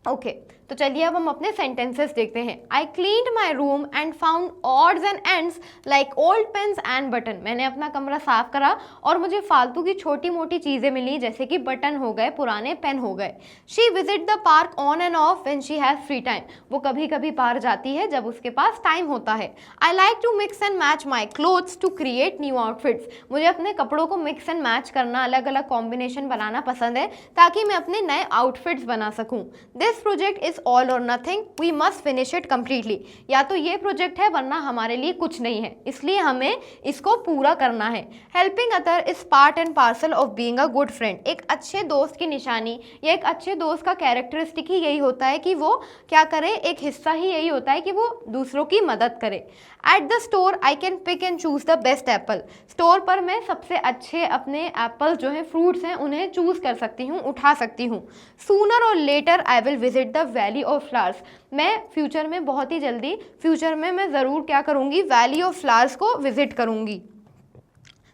ओके। तो चलिए अब हम अपने सेंटेंसेस देखते हैं। I cleaned my room and found odds and ends like old pens and button. मैंने अपना कमरा साफ करा और मुझे फालतू की छोटी मोटी चीज़ें मिली, जैसे कि बटन हो गए, पुराने पेन हो गए। She visit the park on end of when she has free time. वो कभी कभी पार्क जाती है जब उसके पास टाइम होता है। I like to mix and match my clothes to create new outfits. मुझे अपने कपड़ों को मिक्स एंड मैच करना, अलग अलग कॉम्बिनेशन बनाना पसंद है ताकि मैं अपने नए आउटफिट्स बना सकूँ। This project is all or nothing, we must finish it completely. या तो ये प्रोजेक्ट है वरना हमारे लिए कुछ नहीं है, इसलिए हमें इसको पूरा करना है। Helping other is part and parcel of being a good friend. एक अच्छे दोस्त की निशानी या एक अच्छे दोस्त का कैरेक्टरिस्टिक ही यही होता है कि वो क्या करे, एक हिस्सा ही यही होता है कि वो दूसरों की मदद करे। At the store I can pick and choose the best apple. Store पर मैं सबसे अच्छे अपने एप्पल जो हैं, फ्रूट्स हैं, उन्हें चूज कर सकती हूँ, उठा सकती हूँ। Sooner or later I will visit the valley of flowers. मैं फ्यूचर में, बहुत ही जल्दी फ्यूचर में मैं ज़रूर क्या करूँगी, वैली ऑफ फ्लावर्स को विजिट करूँगी।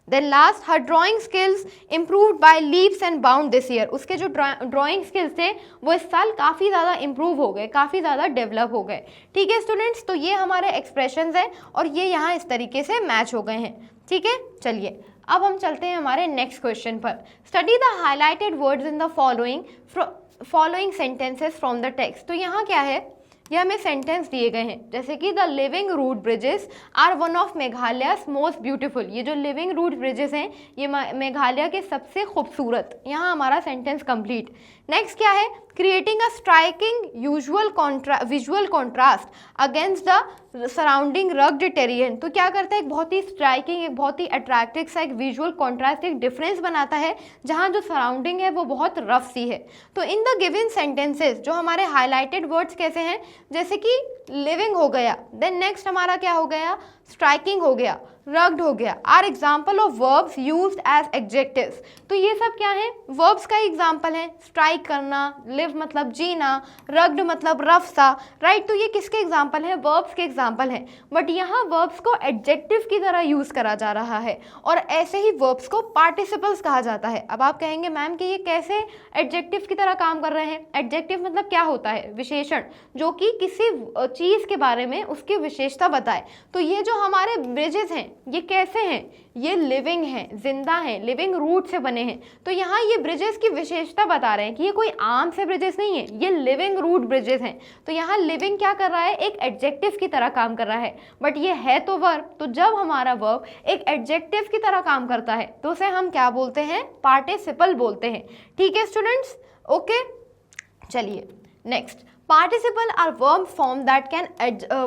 Then last, her drawing skills improved by leaps and bound this year. उसके जो ड्राइंग स्किल्स थे वो इस साल काफ़ी ज़्यादा इम्प्रूव हो गए, काफ़ी ज़्यादा डेवलप हो गए। ठीक है स्टूडेंट्स, तो ये हमारे एक्सप्रेशंस हैं और ये यहाँ इस तरीके से मैच हो गए हैं। ठीक है, चलिए अब हम चलते हैं हमारे नेक्स्ट क्वेश्चन पर। Study the highlighted words in the following sentences from the text. तो यहाँ क्या है, ये हमें सेंटेंस दिए गए हैं, जैसे कि the living root bridges are one of Meghalaya's most beautiful. ये जो लिविंग रूट ब्रिजेस हैं ये मेघालय के सबसे खूबसूरत। यहाँ हमारा सेंटेंस कंप्लीट। नेक्स्ट क्या है, creating a striking visual contrast against the surrounding rugged terrain. तो क्या करता है, एक बहुत ही स्ट्राइकिंग, एक बहुत ही अट्रैक्टिव सा एक विजुअल कॉन्ट्रास्ट, एक डिफरेंस बनाता है जहाँ जो सराउंडिंग है वो बहुत रफ सी है। तो इन द गिवन सेंटेंसेस जो हमारे हाईलाइटेड वर्ड्स कैसे हैं, जैसे कि लिविंग हो गया, देन नेक्स्ट हमारा क्या हो गया, स्ट्राइकिंग हो गया, रग्ड हो गया, are example of verbs used as adjectives. तो ये सब क्या है, वर्ब्स का एग्जाम्पल है। स्ट्राइक करना, लिव मतलब जीना, रग्ड मतलब रफ सा, राइट। तो ये किसके एग्जाम्पल है, वर्ब्स के एग्जाम्पल हैं। बट यहाँ वर्ब्स को एडजेक्टिव की तरह यूज करा जा रहा है और ऐसे ही वर्ब्स को पार्टिसिपल्स कहा जाता है। अब आप कहेंगे मैम कि ये कैसे एडजेक्टिव की तरह काम कर रहे हैं। एडजेक्टिव मतलब क्या होता है, विशेषण, जो कि किसी चीज़ के बारे में उसकी विशेषता बताए। तो ये जो हमारे ब्रिजेस हैं ये कैसे हैं, ये लिविंग हैं, जिंदा हैं, लिविंग रूट से बने हैं। तो यहाँ ये ब्रिजेस की विशेषता बता रहे हैं कि ये कोई आम से ब्रिजेस नहीं है, ये लिविंग रूट ब्रिजेस हैं। तो यहाँ लिविंग क्या कर रहा है, एक एडजेक्टिव की तरह काम कर रहा है, बट ये है तो वर्ब। तो जब हमारा वर्ब एक एडजेक्टिव की तरह काम करता है तो उसे हम क्या बोलते हैं, पार्टिसिपल बोलते हैं। ठीक है स्टूडेंट्स, ओके। चलिए next, participle are verb form that can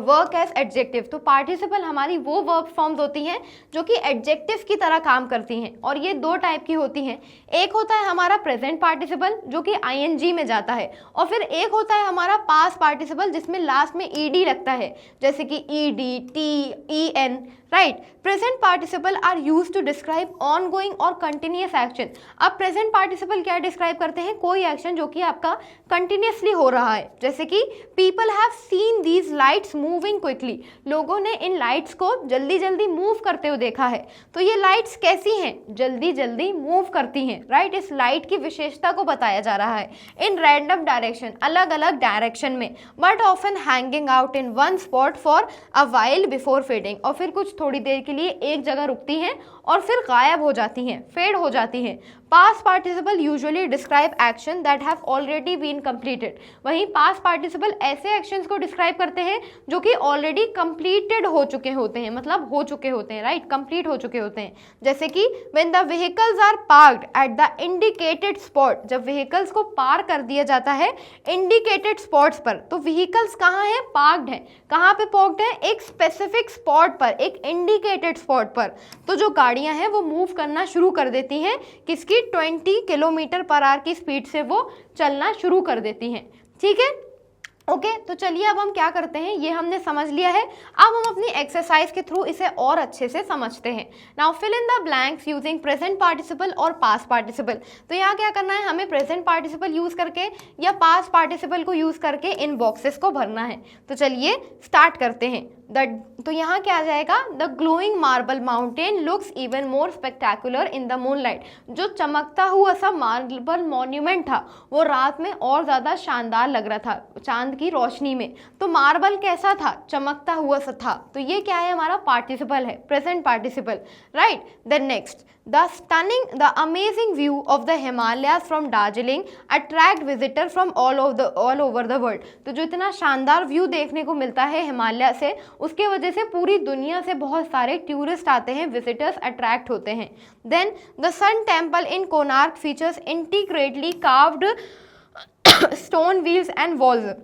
work as adjective. तो पार्टिसिपल हमारी वो वर्ब फॉर्म्स होती हैं जो कि एडजेक्टिव की तरह काम करती हैं और ये दो टाइप की होती हैं। एक होता है हमारा प्रेजेंट पार्टिसिपल जो कि आईएनजी में जाता है, और फिर एक होता है हमारा पास्ट पार्टिसिपल जिसमें लास्ट में ईडी लगता है, जैसे कि ED, T, EN, right. Present participle are use to describe ongoing or continuous action. अब प्रेजेंट पार्टिसिपल क्या डिस्क्राइब करते हैं, कोई एक्शन जो कि आपका कंटिन्यूसली हो रहा है, जैसे कि people have seen these lights moving quickly. लोगों ने इन लाइट्स को जल्दी जल्दी मूव करते हुए देखा है। तो ये लाइट्स कैसी हैं, जल्दी जल्दी मूव करती हैं, राइट। इस लाइट की विशेषता को बताया जा रहा है। इन रैंडम डायरेक्शन, अलग अलग डायरेक्शन में, but often hanging out in one spot for a while before fading. और फिर कुछ थोड़ी देर के लिए एक जगह रुकती हैं और फिर गायब हो जाती हैं, फेड हो जाती हैं। Past participle usually describe action that have already been completed. वहीं पास्ट पार्टिसिपल ऐसे एक्शंस को डिस्क्राइब करते हैं जो कि ऑलरेडी कंप्लीटेड हो चुके होते हैं, मतलब हो चुके होते हैं, राइट, कंप्लीट हो चुके होते हैं। जैसे कि when the vehicles are parked at the indicated spot, जब व्हीकल्स को पार्क कर दिया जाता है इंडिकेटेड स्पॉट्स पर, तो व्हीकल्स कहाँ हैं, पार्क्ड हैं। कहाँ पे पार्क्ड है, एक स्पेसिफिक स्पॉट पर, एक इंडिकेटेड स्पॉट पर। तो जो गाड़ियां हैं वो मूव करना शुरू कर देती हैं, किसकी, 20 किलोमीटर पर आवर की स्पीड से वो चलना शुरू कर देती हैं। ठीक है, ओके। तो चलिए अब हम क्या करते हैं, ये हमने समझ लिया है, अब हम अपनी एक्सरसाइज के थ्रू इसे और अच्छे से समझते हैं। Now fill in the blanks using present participle और पास्ट पार्टिसिपल। तो यहाँ क्या करना है, हमें प्रेजेंट पार्टिसिपल यूज करके या पास्ट पार्टिसिपल को यूज करके इन बॉक्सेस को भरना है। तो चलिए स्टार्ट करते हैं। तो यहाँ क्या आ जाएगा, the glowing marble mountain looks even more spectacular in the moonlight. जो चमकता हुआ सा मार्बल मॉन्यूमेंट था वो रात में और ज़्यादा शानदार लग रहा था चांद की रोशनी में। तो मार्बल कैसा था, चमकता हुआ सा था। तो ये क्या है, हमारा पार्टिसिपल है, present participle, right. Then next, the amazing view of the Himalayas from Darjeeling attract visitor from all over the world. तो जो इतना शानदार व्यू देखने को मिलता है हिमालय से, उसके वजह से पूरी दुनिया से बहुत सारे टूरिस्ट आते हैं, विजिटर्स अट्रैक्ट होते हैं। Then the sun temple in Konark features intricately carved stone wheels and walls.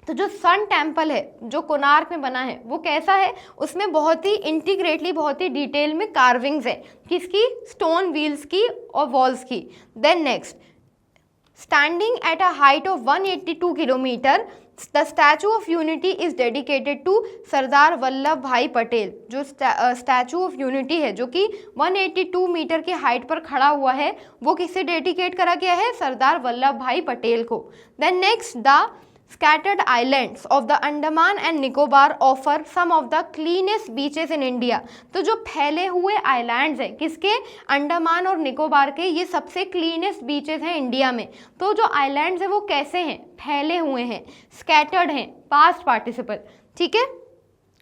तो जो सन टेम्पल है जो कोणार्क में बना है वो कैसा है, उसमें बहुत ही इंटीग्रेटली, बहुत ही डिटेल में कार्विंग्स है, किसकी, स्टोन व्हील्स की और वॉल्स की। Then next, standing at a height of 182 kilometre the Statue of Unity is dedicated to Sardar Vallabh भाई पटेल। जो स्टैचू ऑफ यूनिटी है जो कि 182 मीटर की हाइट पर खड़ा हुआ है वो किसे डेडिकेट करा गया है, सरदार वल्लभ भाई पटेल को। Then next, the Scattered islands of the Andaman and Nicobar offer some of the cleanest beaches in India। तो जो फैले हुए आइलैंड्स हैं किसके, अंडमान और निकोबार के, ये सबसे क्लीनेस्ट बीचेस हैं इंडिया में। तो जो आइलैंड्स हैं वो कैसे हैं, फैले हुए हैं, स्कैटर्ड हैं, पास्ट पार्टिसिपल, ठीक है,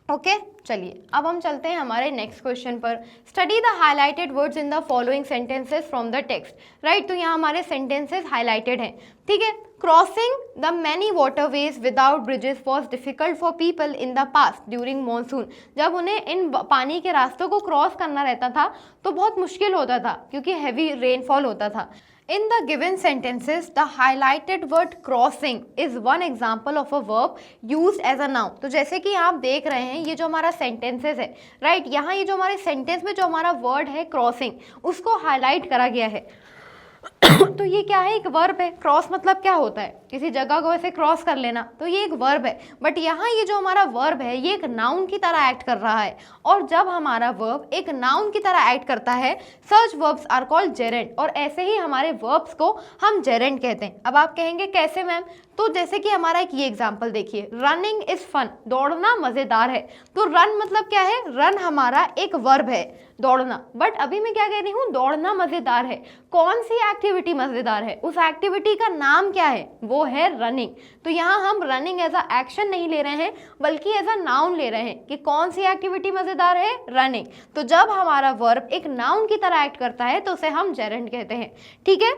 ओके। चलिए अब हम चलते हैं हमारे नेक्स्ट क्वेश्चन पर। Study the highlighted words in the following sentences from the text, right. तो यहाँ हमारे सेंटेंसेस हाईलाइटेड हैं, ठीक है। Crossing the many waterways without bridges was difficult for people in the past during monsoon. जब उन्हें इन पानी के रास्तों को क्रॉस करना रहता था तो बहुत मुश्किल होता था क्योंकि हैवी रेनफॉल होता था। In the given sentences, the highlighted word crossing is one example of a verb used as a noun। तो जैसे कि आप देख रहे हैं ये जो हमारा sentences है, राइट, यहाँ ये जो हमारे sentence में जो हमारा word है crossing, उसको highlight करा गया है। तो ये क्या है, एक वर्ब है। क्रॉस मतलब क्या होता है, किसी जगह को ऐसे क्रॉस कर लेना, तो ये एक वर्ब है। बट यहाँ ये जो हमारा वर्ब है ये एक नाउन की तरह एक्ट कर रहा है, और जब हमारा वर्ब एक नाउन की तरह एक्ट करता है सच वर्ब्स आर कॉल्ड जेरेंड, और ऐसे ही हमारे वर्ब्स को हम जेरेंड कहते हैं। अब आप कहेंगे कैसे मैम, तो जैसे कि हमारा एक ये एग्जाम्पल देखिए, रनिंग इज फन, दौड़ना मजेदार है। तो रन मतलब क्या है, रन हमारा एक वर्ब है, दौड़ना। बट अभी मैं क्या कह रही हूँ, दौड़ना मजेदार है। कौन सी एक्टिविटी मजेदार है, उस एक्टिविटी का नाम क्या है, वो है रनिंग। तो यहाँ हम रनिंग एज अ एक्शन नहीं ले रहे हैं बल्कि एज अ नाउन ले रहे हैं कि कौन सी एक्टिविटी मजेदार है, रनिंग। तो जब हमारा वर्ब एक नाउन की तरह एक्ट करता है तो उसे हम जेरेंड कहते हैं, ठीक है।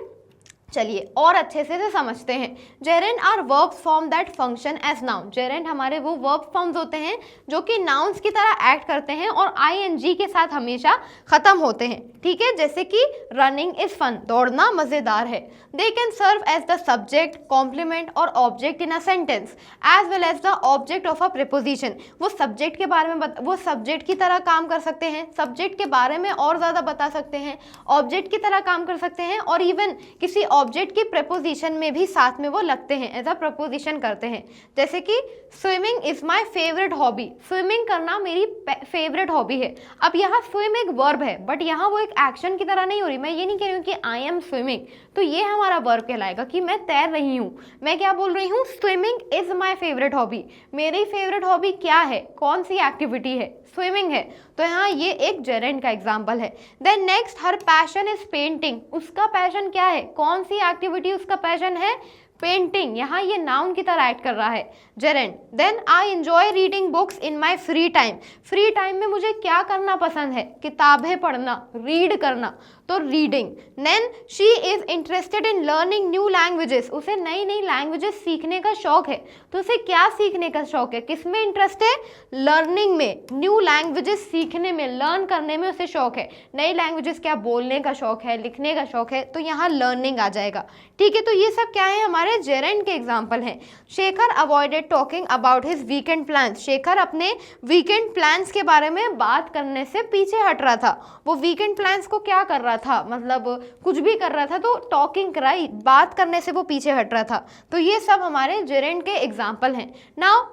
चलिए और अच्छे से समझते हैं। Gerund are verbs form that function as noun. Gerund हमारे वो वर्ब फॉर्म्स होते हैं जो कि नाउन्स की तरह एक्ट करते हैं और आईएनजी के साथ हमेशा खत्म होते हैं, ठीक है। जैसे कि रनिंग इज फन, दौड़ना मजेदार है। They can serve as the subject, complement और object in a sentence as well as the object of a preposition. वो सब्जेक्ट के बारे में वो सब्जेक्ट की तरह काम कर सकते हैं, सब्जेक्ट के बारे में और ज़्यादा बता सकते हैं, ऑब्जेक्ट की तरह काम कर सकते हैं, और इवन किसी ऑब्जेक्ट की प्रपोजिशन में भी साथ में वो लगते हैं, एज अ प्रपोजिशन करते हैं। जैसे कि swimming is my favourite hobby, swimming करना मेरी फेवरेट हॉबी है। अब यहाँ स्विम एक वर्ब है बट यहाँ वो एक एक्शन की तरह नहीं हो रही। मैं ये नहीं कह रही हूँ कि आई एम स्विमिंग, तो ये हमारा वर्ब कहलाएगा कि मैं तैर रही हूँ। मैं क्या बोल रही हूँ, swimming is my favourite hobby. मेरी फेवरेट हॉबी क्या है, कौन सी एक्टिविटी है, स्विमिंग है। तो यहाँ ये एक जेरेंड का एग्जाम्पल है। Then next, her passion is painting. उसका पैशन क्या है, कौन सी एक्टिविटी उसका पैशन है, पेंटिंग। यहाँ ये नाउन की तरह एक्ट कर रहा है, gerund. Then I enjoy reading books in my free time. Free time में मुझे क्या करना पसंद है, किताबें पढ़ना, रीड करना, तो reading. Then she is interested in learning new languages. उसे नई नई लैंग्वेजेस सीखने का शौक है। तो उसे क्या सीखने का शौक है, किस में इंटरेस्ट है, लर्निंग में, न्यू लैंग्वेजेस सीखने में, लर्न करने में उसे शौक है। नई लैंग्वेजेस क्या, बोलने का शौक है, लिखने का शौक है, तो यहाँ लर्निंग आ जाएगा, ठीक है। तो ये सब क्या है, हमारे जेरेंड के एग्जाम्पल हैं। Shekhar avoided talking about his weekend plans. Shekhar अपने वीकेंड प्लान्स के बारे में बात करने से पीछे हट रहा था। वो वीकेंड प्लान्स को क्या कर रहा था, मतलब कुछ भी कर रहा था, तो टॉकिंग कराई, बात करने से वो पीछे हट रहा था। तो ये सब हमारे जेरेंड के एग्जाम्पल हैं। Now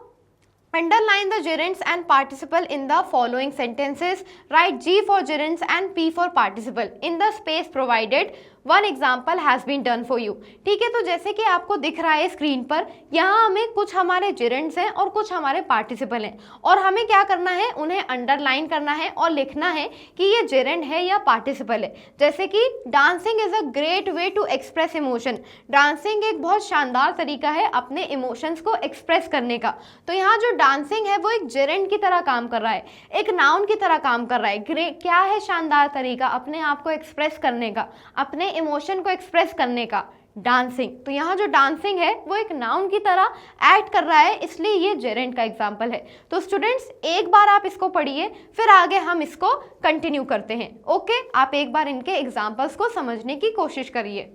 underline the gerunds and participle in the following sentences. Write G for gerunds and P for participle in the space provided. One example has been done for you. ठीक है, तो जैसे कि आपको दिख रहा है स्क्रीन पर, यहाँ हमें कुछ हमारे gerunds हैं और कुछ हमारे participle हैं, और हमें क्या करना है, उन्हें अंडरलाइन करना है और लिखना है कि ये gerund है या participle है। जैसे कि dancing is a great way to express emotion. Dancing एक बहुत शानदार तरीका है अपने इमोशंस को एक्सप्रेस करने का। तो यहाँ जो डांसिंग है वो एक जेरेंड की तरह काम कर रहा है, एक नाउन की तरह काम कर रहा है। क्या है शानदार तरीका अपने आप को एक्सप्रेस करने का, अपने इमोशन को एक्सप्रेस करने का, डांसिंग। तो यहाँ जो डांसिंग है वो एक नाउन की तरह एक्ट कर रहा है, इसलिए ये जेरेंड का एग्जाम्पल है। तो स्टूडेंट्स एक बार आप इसको पढ़िए, फिर आगे हम इसको कंटिन्यू करते हैं। ओके, आप एक बार इनके एग्जाम्पल्स को समझने की कोशिश करिए।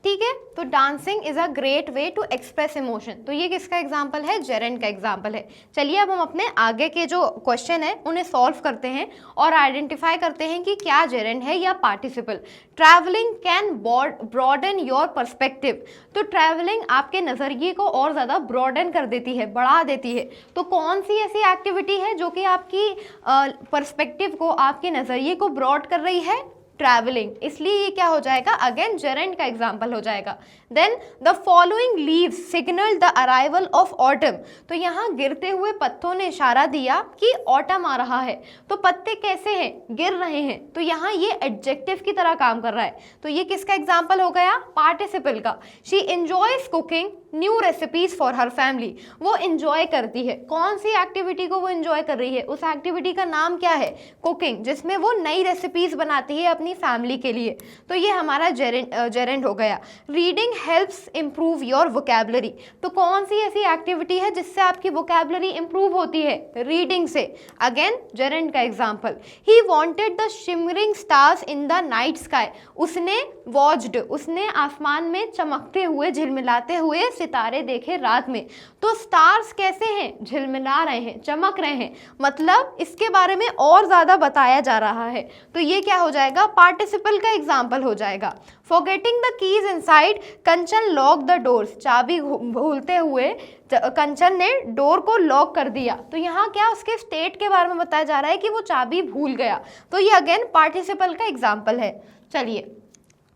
ठीक है। तो dancing is a great way to express emotion, तो ये किसका एग्जाम्पल है? जेरेंड का एग्जाम्पल है। चलिए अब हम अपने आगे के जो क्वेश्चन है उन्हें सॉल्व करते हैं और आइडेंटिफाई करते हैं कि क्या जेरेंड है या participle. Travelling can broaden your perspective, तो ट्रैवलिंग आपके नज़रिए को और ज़्यादा ब्रॉडन कर देती है, बढ़ा देती है। तो कौन सी ऐसी एक्टिविटी है जो कि आपकी पर्सपेक्टिव को, आपके नज़रिए को ब्रॉड कर रही है? ट्रैवलिंग, इसलिए ये क्या हो जाएगा? अगेन जेरेंड का एग्जाम्पल हो जाएगा। Then the following leaves signal the arrival of autumn, तो यहाँ गिरते हुए पत्तों ने इशारा दिया कि ऑटम आ रहा है। तो पत्ते कैसे हैं? गिर रहे हैं, तो यहाँ ये एडजेक्टिव की तरह काम कर रहा है। तो ये किसका एग्जाम्पल हो गया? पार्टिसिपल का। She enjoys cooking new recipes for her family, वो एंजॉय करती है। कौन सी एक्टिविटी को वो एंजॉय कर रही है? उस एक्टिविटी का नाम क्या है? कुकिंग, जिसमें वो नई रेसिपीज बनाती है अपनी फैमिली के लिए। तो ये हमारा जेरेंड हो गया। Reading helps improve your vocabulary, तो कौन सी ऐसी एक्टिविटी है जिससे आपकी वोकैबुलरी इंप्रूव होती है? रीडिंग से। अगेन जेरेंड का example. He wanted the shimmering stars in the night sky, उसने वॉच्ड, उसने आसमान में चमकते हुए, झिलमिलाते हुए सितारे देखे रात में। तो स्टार्स कैसे हैं? झिलमिला रहे हैं, चमक रहे हैं, मतलब इसके बारे में और ज़्यादा बताया जा रहा है। तो ये क्या हो जाएगा? पार्टिसिपल का एग्जाम्पल हो जाएगा। Forgetting the keys inside, Kanchan lock the doors, चाबी भूलते हुए कंचन ने डोर को लॉक कर दिया। तो यहाँ क्या उसके स्टेट के बारे में बताया जा रहा है कि वो चाबी भूल गया। तो ये अगेन पार्टिसिपल का एग्जाम्पल है। चलिए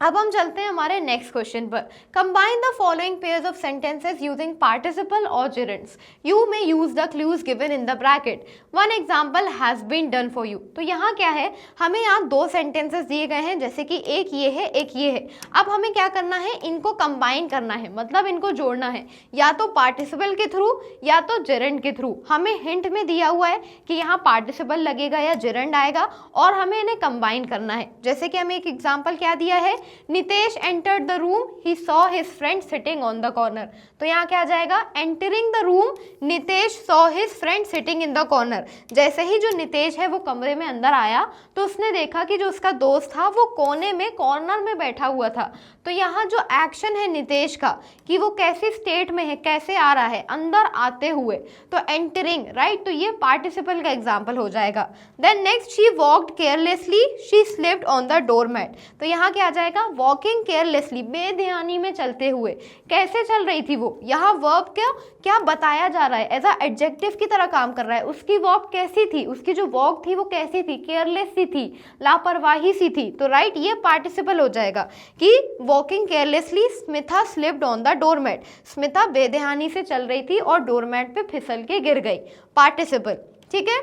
अब हम चलते हैं हमारे नेक्स्ट क्वेश्चन पर। Combine the following pairs of sentences using participle और gerunds, you may use the clues given in the bracket, one example has been done for you. तो यहाँ क्या है? हमें यहाँ दो सेंटेंसेस दिए गए हैं, जैसे कि एक ये है, एक ये है। अब हमें क्या करना है? इनको कंबाइन करना है, मतलब इनको जोड़ना है, या तो पार्टिसिपल के थ्रू या तो जेरेंड के थ्रू। हमें हिंट में दिया हुआ है कि यहाँ पार्टिसिपल लगेगा या जेरेंड आएगा, और हमें इन्हें कंबाइन करना है। जैसे कि हमें एक एग्जाम्पल क्या दिया है? Nitesh entered the room, he saw his friend sitting on the corner. तो यहाँ क्या आ जाएगा? Entering the room, Nitesh saw his friend sitting in the corner. जैसे ही जो नितेश है वो कमरे में अंदर आया तो उसने देखा कि जो उसका दोस्त था वो कोने में, कॉर्नर में बैठा हुआ था। तो यहाँ जो एक्शन है नितेश का कि वो कैसी स्टेट में है, कैसे आ रहा है? अंदर आते हुए, तो एंटरिंग, राइट। तो ये पार्टिसिपल का एग्जाम्पल हो जाएगा। Then next, she walked carelessly, she slipped on the doormat. तो यहाँ क्या आ जाएगा? वॉकिंग केयरलेसली, बेध्यानी में चलते हुए। कैसे चल रही थी वो? यहाँ वर्ब क्या बताया जा रहा है? एज अ एडजेक्टिव की तरह काम कर रहा है। उसकी वॉक कैसी थी? उसकी जो वॉक थी वो कैसी थी? केयरलेस सी थी, लापरवाही सी थी। तो राइट, ये पार्टिसिपल हो जाएगा कि walking carelessly Smitha slipped on the doormat, Smita बेध्यानी से चल रही थी और डोरमैट पे फिसल के गिर गई। पार्टिसिपल, ठीक है।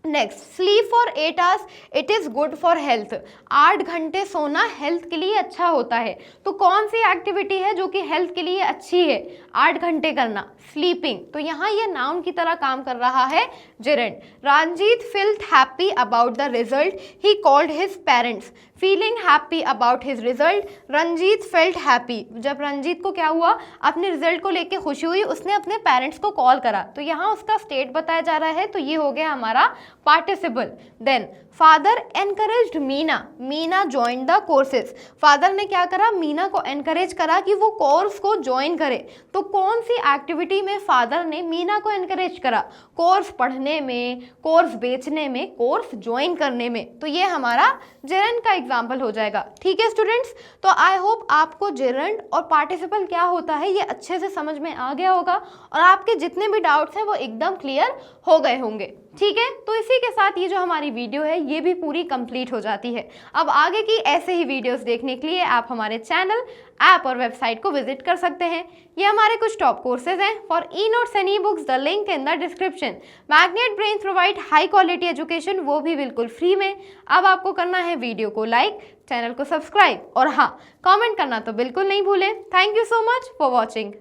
Next, sleep for 8 hours, it is good for health. 8 घंटे सोना हेल्थ के लिए अच्छा होता है। तो कौन सी एक्टिविटी है जो कि हेल्थ के लिए अच्छी है? 8 घंटे करना, स्लीपिंग। तो यहाँ ये नाउन की तरह काम कर रहा है gerund. Ranjeet felt happy about the result, he called his parents. Feeling happy about his result, Ranjeet felt happy. जब रंजीत को क्या हुआ? अपने रिजल्ट को लेके खुशी हुई, उसने अपने पेरेंट्स को कॉल करा। तो यहाँ उसका स्टेट बताया जा रहा है, तो ये हो गया हमारा participle. Then father encouraged Meena, Meena join the courses. Father ने क्या करा? मीना को एनकरेज करा कि वो कोर्स को ज्वाइन करे। तो कौन सी एक्टिविटी में फादर ने मीना को एनकरेज करा? कोर्स पढ़ने में, कोर्स बेचने में, कोर्स ज्वाइन करने में। तो ये हमारा जेरेंड का एग्जाम्पल हो जाएगा। ठीक है स्टूडेंट्स, तो आई होप आपको जेरेंड और पार्टिसिपल क्या होता है ये अच्छे से समझ में आ गया होगा और आपके जितने भी डाउट्स हैं वो एकदम क्लियर हो गए होंगे। ठीक है, तो इसी के साथ ये जो हमारी वीडियो है ये भी पूरी कंप्लीट हो जाती है। अब आगे की ऐसे ही वीडियोस देखने के लिए आप हमारे चैनल, ऐप और वेबसाइट को विजिट कर सकते हैं। ये हमारे कुछ टॉप कोर्सेज हैं। For e notes and e books the link in the description. Magnet brains provide high quality education, वो भी बिल्कुल फ्री में। अब आपको करना है वीडियो को लाइक, चैनल को सब्सक्राइब और हाँ, कमेंट करना तो बिल्कुल नहीं भूलें। Thank you so much for watching.